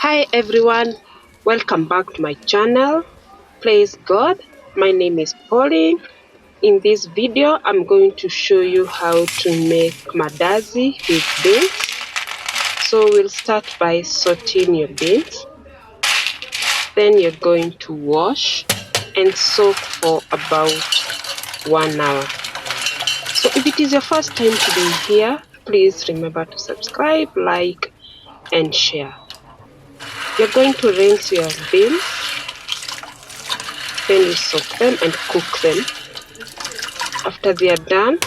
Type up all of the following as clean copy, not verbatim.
Hi everyone, welcome back to my channel. Praise God. My name is Polly. In this video, I'm going to show you how to make mandazi with beans. So we'll start by sauteing your beans. Then you're going to wash and soak for about 1 hour. So if it is your first time to be here, please remember to subscribe, like, and share. You're going to rinse your beans, then you soak them and cook them. After they are done,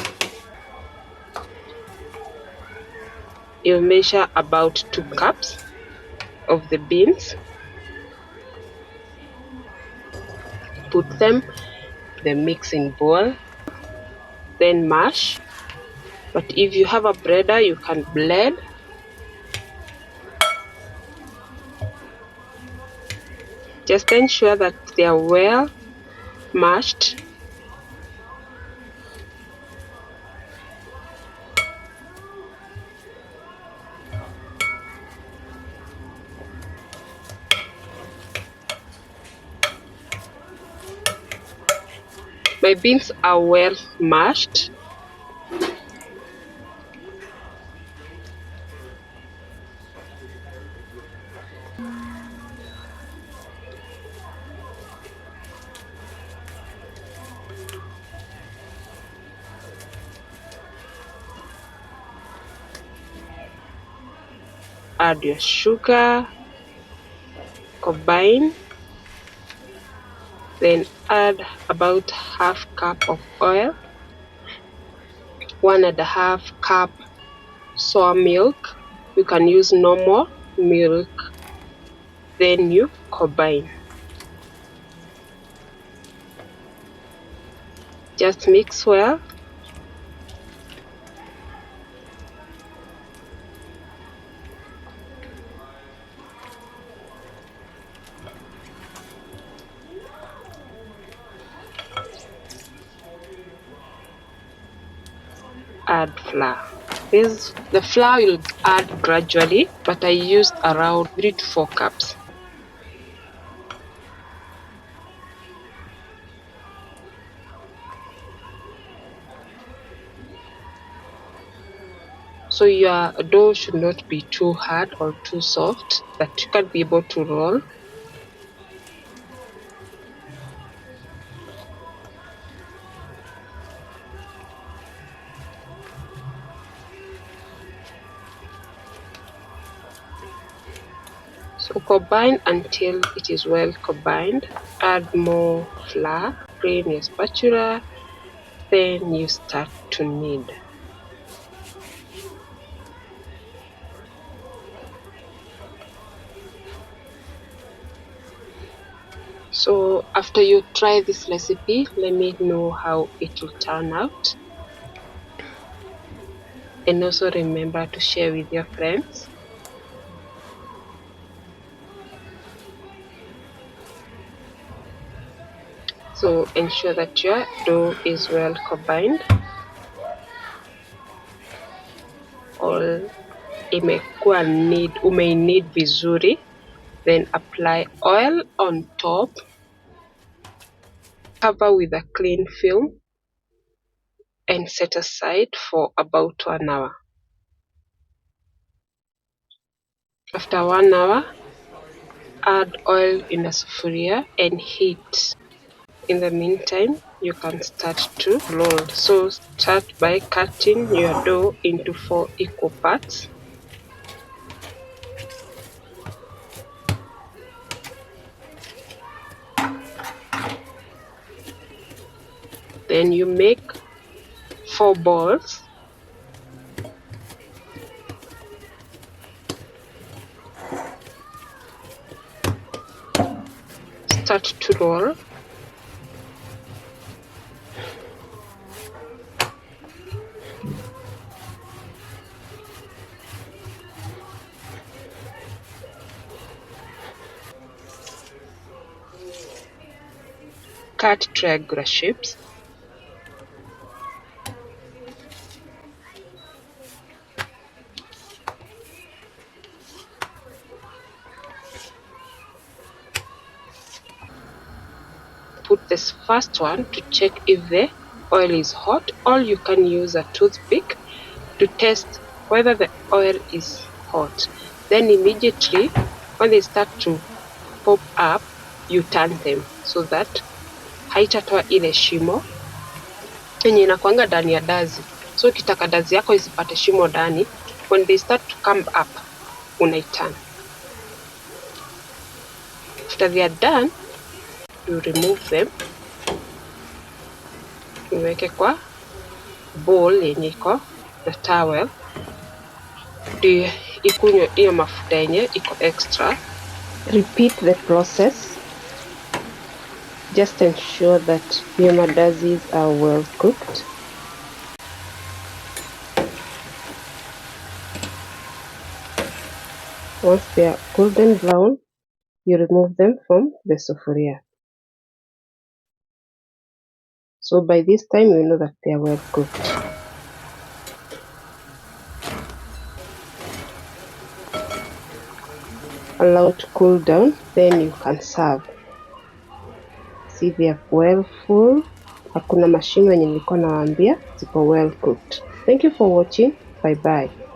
you measure about 2 cups of the beans, put them in the mixing bowl, then mash. But if you have a blender, you can blend. Just ensure that they are well mashed. My beans are well mashed. Add your sugar, combine, then add about half cup of oil, 1.5 cup soy milk. You can use normal milk. Then you combine. Just mix well. Add flour. The flour you'll add gradually, but I used around 3 to 4 cups. So your dough should not be too hard or too soft that you can't be able to roll. So combine until it is well combined. Add more flour, clean your spatula, then you start to knead. So after you try this recipe, let me know how it will turn out. And also remember to share with your friends. So ensure that your dough is well combined. All imekuwa umeineed vizuri. Then apply oil on top. Cover with a clean film and set aside for about 1 hour. After 1 hour, add oil in a sufuria and heat. In the meantime, you can start to roll. So start by cutting your dough into 4 equal parts. Then you make 4 balls. Start to roll. Cut triangular shapes. put this first one to check if the oil is hot, or you can use a toothpick to test whether the oil is hot. Then immediately when they start to pop up, you turn them so that haitatoa ile shimo yenye inakuanga ndani ya dazi. So ukitaka dazi yako isipate shimo ndani, when they start to come up, unaiturn. After they are done, you remove them. Uweke kwa bowl yenye iko na towel. Ndio ikunywe hiyo mafuta yenye iko extra. Repeat the process. Just ensure that your mandazis are well cooked. Once they are golden brown, you remove them from the sufuria. So by this time you know that they are well cooked. Allow to cool down, then you can serve. See, they are well full. Hakuna mashimo yenye nilikuwa nawaambia, ziko well cooked. Thank you for watching. Bye bye.